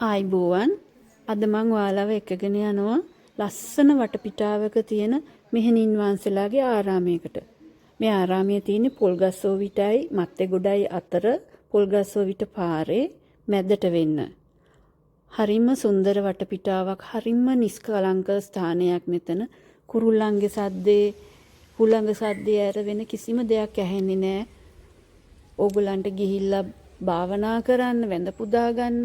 ආයිබෝවන් අද මං ඔයාලව එකගෙන යනවා ලස්සන වටපිටාවක තියෙන මෙහෙණින් වහන්සේලාගේ ආරාමයකට. මේ ආරාමයේ තියෙන පොල්ගස්සෝවිටයි මත්තේගොඩයි අතර පොල්ගස්සෝවිට පාරේ මැදට වෙන්න. හරිම සුන්දර වටපිටාවක්, හරිම නිස්කලංක ස්ථානයක් මෙතන. කුරුල්ලන්ගේ සද්දේ, හුළඟ සද්දේ ඇර වෙන කිසිම දෙයක් ඇහෙන්නේ නැහැ. ඕගොල්ලන්ට ගිහිල්ලා භාවනා කරන්න, වැඳ පුදා ගන්න,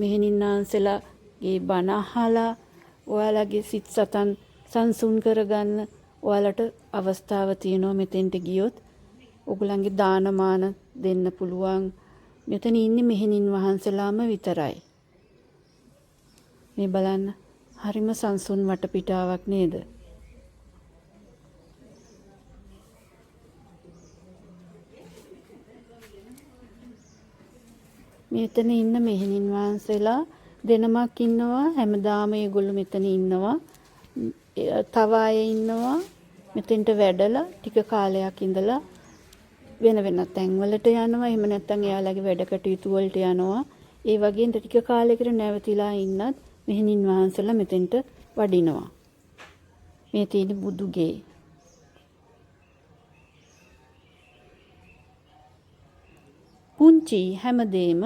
මෙහෙණින් වහන්සේලාගේ බණ අහලා ඔයාලගේ සිත් සතන් සංසුන් කරගන්න ඔයාලට අවස්ථාව තියෙනවා මෙතෙන්ට ගියොත්. ඔයගොල්ලන්ගේ දානමාන දෙන්න පුළුවන්. මෙතන ඉන්නේ මෙහෙණින් වහන්සේලාම විතරයි. මේ බලන්න හරිම සංසුන් වටපිටාවක් නේද? මෙතන ඉන්න මෙහෙණින් වහන්සේලා දෙනමක් ඉන්නවා. හැමදාම ඒගොල්ලෝ මෙතන ඉන්නවා. තව අය ඉන්නවා මෙතෙන්ට වැඩලා ටික කාලයක් ඉඳලා වෙන වෙනත් තැන්වලට යනවා. එහෙම නැත්නම් එයාලගේ වැඩ කටයුතු වලට යනවා. ඒ වගේ ටික කාලයකට නැවතිලා ඉන්නත් මෙහෙණින් වහන්සේලා මෙතෙන්ට වඩිනවා. මේ තියෙන බුදුගේ පුංචි හැමදේම,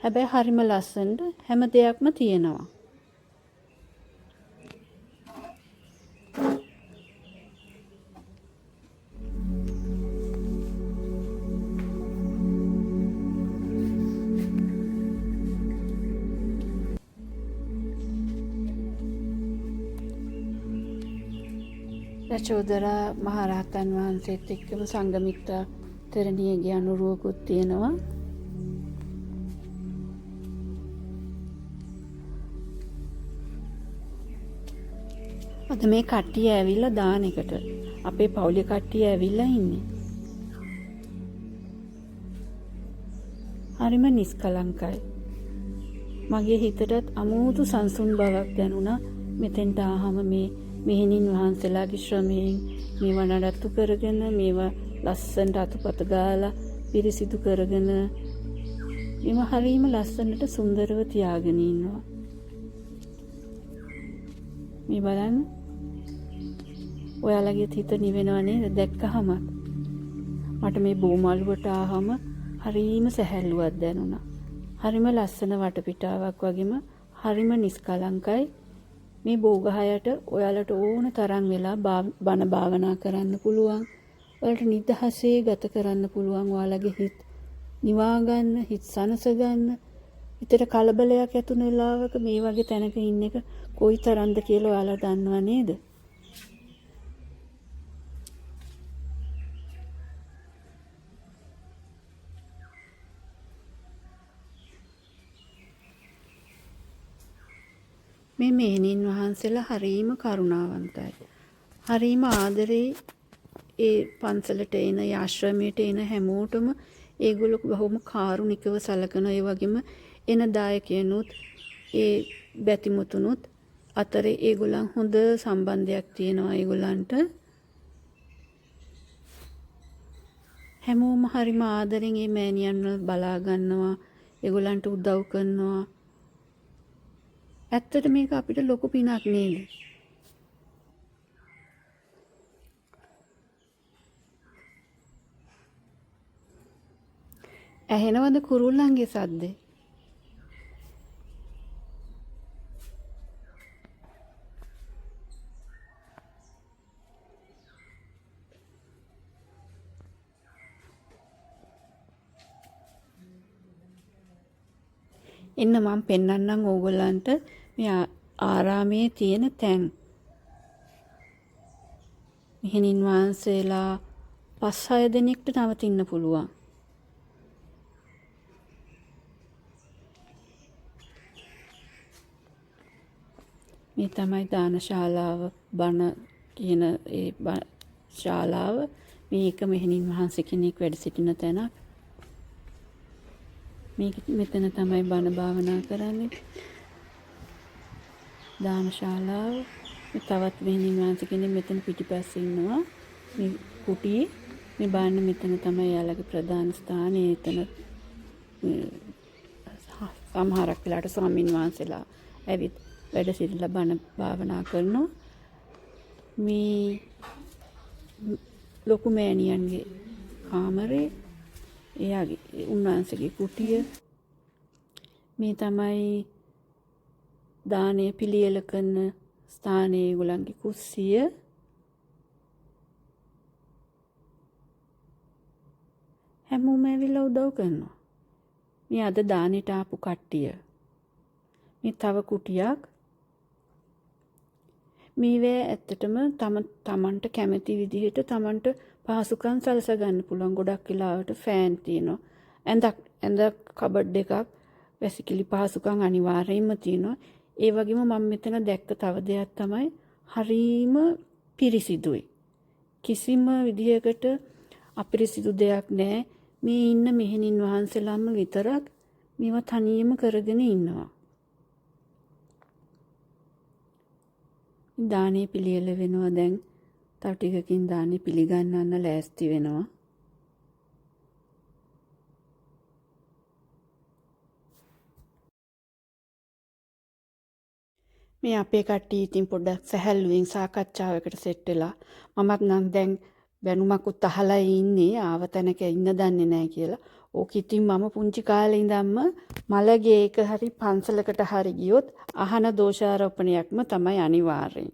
හැබැයි හරිම ලස්සනට හැම දෙයක්ම තියෙනවා. යශෝදරා මහරහතන් වහන්සේත් එක්කම සංඝමිත්තා තෙරණියගේ අනුරුවකුත් තියෙනවා. අද මේ කට්ටිය ඇවිල්ලා දාන එකට අපේ පවුලේ කට්ටිය ඇවිල්ලා ඉන්නේ. හරිම නිස්කලංකයි. මගේ හිතටත් අමුතු සංසුන් බවක් දැනුණා මෙතෙන්ට ආවම. මේ මෙහෙණින් වහන්සේලාගේ ශ්‍රමයෙන් මේවා නඩත්තු කරගෙන, මේවා ලස්සනට අතුපත ගාලා පිරිසිදු කරගෙන, මේවා හරිම ලස්සනට සුන්දරව තියාගෙන ඉන්නවා. මේ බලන්න, ඔයාලගේ හිත නිවෙනව නේද දැක්කහම? මට මේ බෝමළුවට ආවම හරිම සැහැල්ලුවක් දැනුණා. හරිම ලස්සන වටපිටාවක් වගේම හරිම නිස්කලංකයි. මේ බෝගහයට ඔයාලට ඕන තරම් වෙලා බණ භාවනා කරන්න පුළුවන්. ඔයාලට නිදහසේ ගත කරන්න පුළුවන්. ඔයාලගේ හිත නිවා ගන්න, හිත සනස ගන්න. හිතට කලබලයක් ඇතුණු වෙලාවක මේ වගේ තැනක ඉන්න එක කොයි තරම්ද කියලා ඔයාලා දන්නව නේද? මේ මෙහෙණින් වහන්සේලා හරීම කරුණාවන්තයි. හරීම ආදරේ ඒ පන්සලට එන, ආශ්‍රමයට එන හැමෝටම ඒගොල්ලෝ බොහොම කාරුණිකව සලකන. ඒ වගේම එන දායකයනුත් ඒ බැතිමුතුනුත් අතරේ ඒගොල්ලන් හොඳ සම්බන්ධයක් තියෙනවා ඒගොල්ලන්ට. හැමෝම හරිම ආදරෙන් මේ මෑණියන්ව බලා ගන්නවා, ඒගොල්ලන්ට උදව් කරනවා. ඇත්තට මේක අපිට ලොකු පිනක් නේද? ඇහෙනවද කුරුල්ලන්ගේ සද්දේ? එන්න මම පෙන්නන්නම් ඕගොල්ලන්ට මේ ආරාමයේ තියෙන තැන්. මෙහෙණින් වහන්සේලා 5-6 දෙනෙක්ට නවතින්න පුළුවන්. මේ තමයි දානශාලාව, බණ කියන ඒ ශාලාව. මේක මෙහෙණින් වහන්සේ කෙනෙක් වැඩ සිටින තැනක්. මෙතන තමයි බණ භාවනා කරන්නේ. දානශාලාව. තවත් මෙහෙණින් වහන්සේ කෙනෙක් මෙතන පිටිපස්සේ ඉන්නවා. මේ කුටියේ මේ බලන්න මෙතන තමයි යාළගේ ප්‍රධාන ස්ථානය. එතන සමහරක් වෙලාට ස්වාමින් වහන්සේලා ඇවිත් වැඩ සිටලා බණ භාවනා කරනවා. මේ ලොකු මෑණියන්ගේ කාමරේ එයාගේ උන්වහන්සේගේ කුටිය මේ තමයි දානය පිළියෙල කරන ස්ථානයේ ඒගොල්ලන්ගේ කුස්සිය. හැමෝම ඇවිල්ලා උදව් කරනවා. මේ අද දානෙට ආපු කට්ටිය. මේ තව කුටියක්. මේවැ ඇත්තටම තමන්ට කැමති විදිහට තමන්ට පහසුකම් සලසා ගන්න පුළුවන්. ගොඩක් වෙලාවට ෆෑන් තියෙනවා. ඇඳ කබඩ් එකක් වැසිකිලි පහසුකම් අනිවාර්යයෙන්ම තියෙනවා. ඒ වගේම මම මෙතන දැක්ක තව දෙයක් තමයි හරීම පිරිසිදුයි. කිසිම විදිහකට අපිරිසිදු දෙයක් නැහැ. මේ ඉන්න මෙහෙණින් වහන්සේලාම විතරක් මේවා තනියම කරගෙන ඉන්නවා. දානේ පිළියෙල වෙනවා දැන්. තව ටිකකින් දානේ පිළිගන්නන්න ලෑස්ති වෙනවා. මේ අපේ කට්ටිය ඉතින් පොඩ්ඩක් සැහැල්ලුවෙන් සාකච්ඡාවකට සෙට් වෙලා මමත් නම් දැන් බැනුමකුත් අහලා ඉන්නේ ආව තැනක ඉන්න දන්නේ නැහැ කියලා. ඕක ඉතින් මම පුංචි කාලේ ඉඳන්ම මලගේ එක හරි පන්සලකට හරි ගියොත් අහන දෝෂාරෝපණයක්ම තමයි අනිවාර්යෙන්.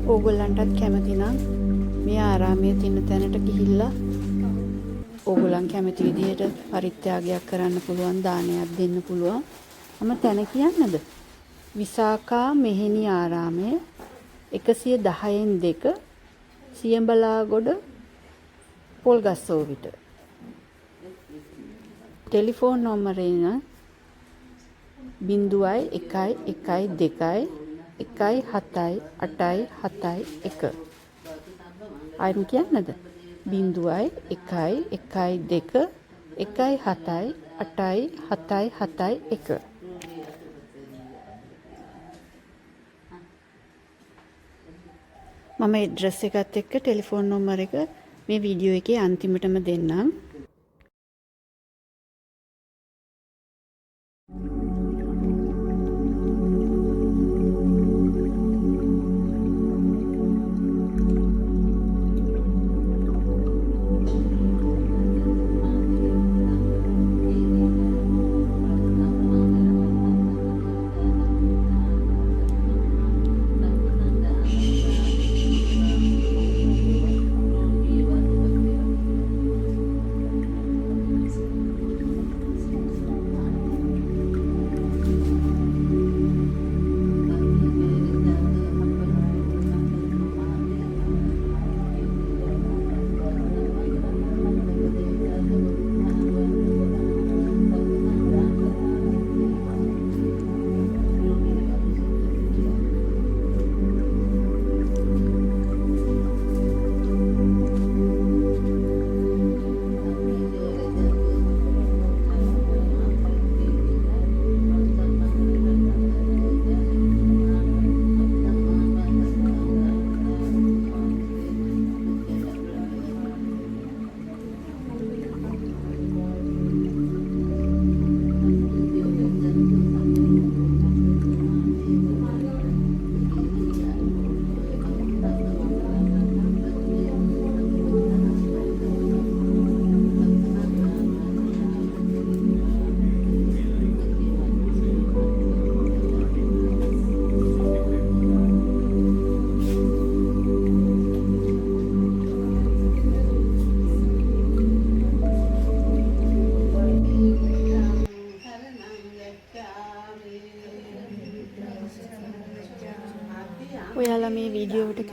ඕගොල්ලන්ටත් කැමති නම් මේ ආරාමයේ තියෙන තැනට ගිහිල්ලා ඕගොල්ලන් කැමති විදිහට පරිත්‍යාගයක් කරන්න පුළුවන්, දානයක් දෙන්න පුළුවන්. මම තැන කියන්නද? විසාකා මෙහෙණි ආරාමය 110න් 2 සියඹලාගොඩ පොල්ගස්සෝවිට. ටෙලිෆෝන් නම්බරය 0112 17871. අයින් කියන්නද? 0112 17871. මම ඇඩ්‍රස් එකත් එක්ක ටෙලිෆෝන් නම්බර එක මේ වීඩියෝ එකේ අන්තිමටම දෙන්නම්.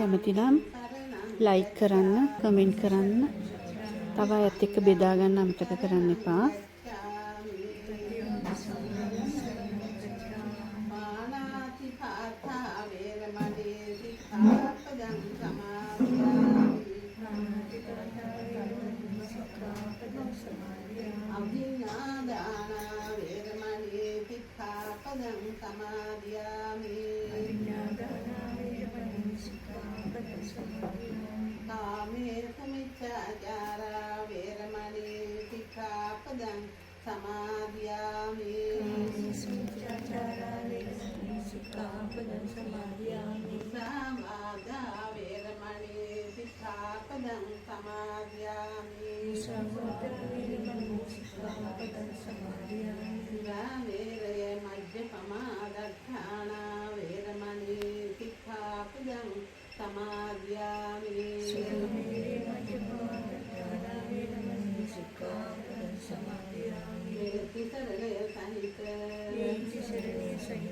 කැමති නම් ලයික් කරන්න, කමෙන්ට් කරන්න, තව අයත් එක්ක බෙදා ගන්න අමතක කරන්න එපා.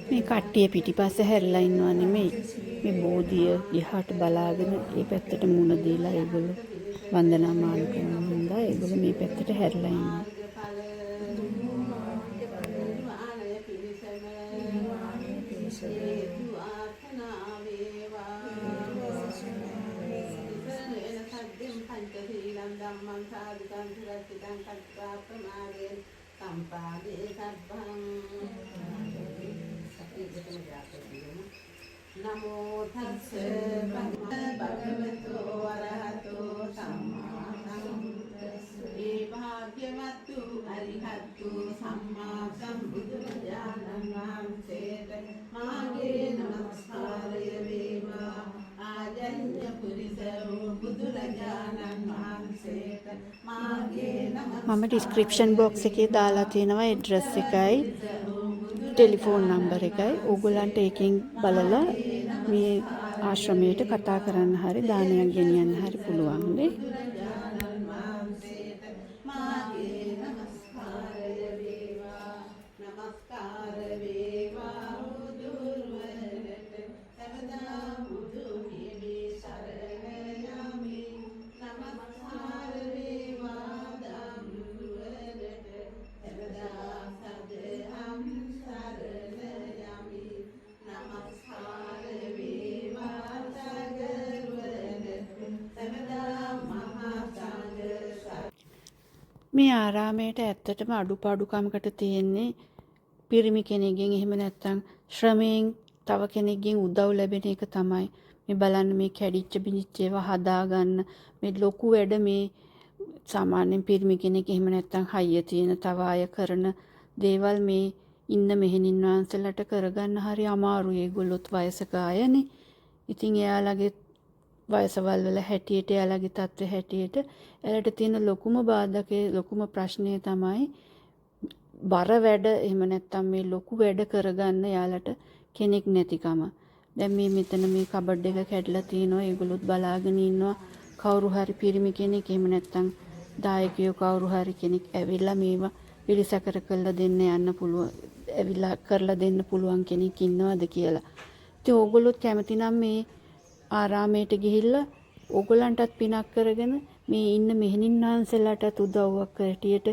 මේ කට්ටිය පිටිපස්ස හැරිලා ඉන්නවා නෙමෙයි. මේ බෝධිය දිහාට බලාගෙන මේ පැත්තට මුණ දීලා ඒගොල්ලෝ වන්දනාමාන කරන හින්දා ඒගොල්ලෝ මේ පැත්තට හැරිලා ඉන්නවා. නමෝ තස්ස භගවතෝ අරහතෝ සම්මා සම්බුද්දස්ස ඒ භාග්‍යවතු අරිහත්තු සම්මා සම්බුදුරජාණන් වහන්සේට මාගේ නමස්කාරය වේවා. ආජඤ්ඤ පුරිස වූ බුදුරජාණන් වහන්සේට මාගේ නමස්කාරය. මම ඩිස්ක්‍රිප්ෂන් බොක්ස් එකේ දාලා තියෙනවා ඇඩ්‍රස් එකයි ටෙලිෆෝන් නම්බර එකයි. ඕගොල්ලන්ට ඒකෙන් බලලා මේ ආශ්‍රමයට කතා කරන්න හරි දානයක් ගෙනියන්න හරි පුළුවන් නේ. මේ ආරාමයට ඇත්තටම අඩුපාඩුකමකට තියෙන්නේ පිරිමි කෙනෙක්ගෙන් එහෙම නැත්නම් ශ්‍රමයෙන් තව කෙනෙක්ගෙන් උදව් ලැබෙන එක තමයි. මේ බලන්න මේ කැඩිච්ච බිනිච්ච ඒවා හදාගන්න මේ ලොකු වැඩ මේ සාමාන්‍යයෙන් පිරිමි කෙනෙක් එහෙම නැත්නම් හයිය තියෙන තව අය කරන දේවල් මේ ඉන්න මෙහෙණින් වහන්සේලාට කරගන්න හරි අමාරුයි. ඒගොල්ලොත් වයසක අයනේ. ඉතින් එයාලගේ වයසවල් වල හැටියට එයාලගේ තත්ත්වය හැටියට එයාලට තියෙන ලොකුම බාධකේ ලොකුම ප්‍රශ්නය තමයි බර වැඩ එහෙම නැත්නම් මේ ලොකු වැඩ කරගන්න එයාලට කෙනෙක් නැතිකම. දැන් මේ මෙතන මේ කබඩ් එක කැඩලා තියෙනවා. ඒගොල්ලොත් බලාගෙන ඉන්නවා. කවුරු හරි පිරිමි කෙනෙක් එහෙම නැත්නම් දායකයෝ කවුරු හරි කෙනෙක් ඇවිල්ලා මේවා පිළිසකර කරලා දෙන්න යන්න පුළුවන්. ඇවිල්ලා කරලා දෙන්න පුළුවන් කෙනෙක් ඉන්නවද කියලා. ඉතින් ඕගොල්ලොත් කැමති නම් මේ ආරාමයට ගිහිල්ලා ඕගොල්ලන්ටත් පිනක් කරගෙන මේ ඉන්න මෙහෙණින් වහන්සේලාටත් උදව්වක් හැටියට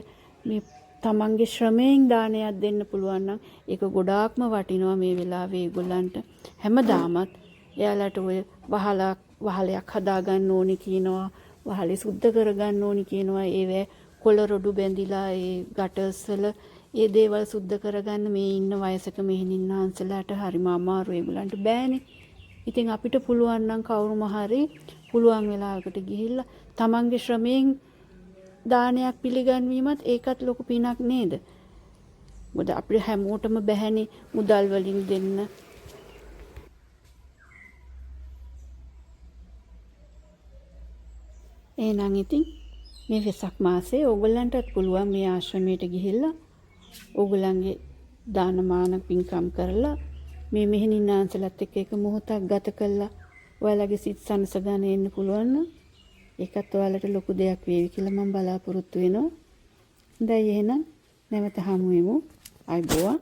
මේ තමන්ගේ ශ්‍රමයෙන් දානයක් දෙන්න පුළුවන් නම් ඒක ගොඩාක්ම වටිනවා මේ වෙලාවේ ඒගොල්ලන්ට. හැමදාමත් එයාලට ඔය වහලයක් හදාගන්න ඕනි කියනවා, වහලේ සුද්ධ කරගන්න ඕනි කියනවා. ඒවැ කොළ රොඩු බැඳිලා ඒ ගටර්ස් වල ඒ දේවල් සුද්ධ කරගන්න මේ ඉන්න වයසක මෙහෙණින් වහන්සේලාට හරිම අමාරු. ඒගොල්ලන්ට බෑනේ. ඉතින් අපිට පුළුවන් නම් කවුරුම හරි පුළුවන් වෙලාවකට ගිහිල්ලා තමන්ගේ ශ්‍රමයෙන් දානයක් පිළිගන්වීමත් ඒකත් ලොකු පිනක් නේද? මොකද අපිට හැමෝටම බැහැනේ මුදල් වලින් දෙන්න. එහෙනම් ඉතින් මේ වෙසක් මාසේ ඕගොල්ලන්ටත් පුළුවන් මේ ආශ්‍රමයට ගිහිල්ලා ඕගොල්ලන්ගේ දානමාන පින්කම් කරලා මේ මෙහෙණින් වහන්සේලාත් එක්ක එක මොහොතක් ගත කළා ඔයාලගේ සිත් සනසගෙන එන්න පුළුවන් නම් ඒකත් ඔයාලට ලොකු දෙයක් වේවි කියලා මම බලාපොරොත්තු වෙනවා. හොඳයි එහෙනම් නැවත හමු වෙමු. ආයිබෝවන්.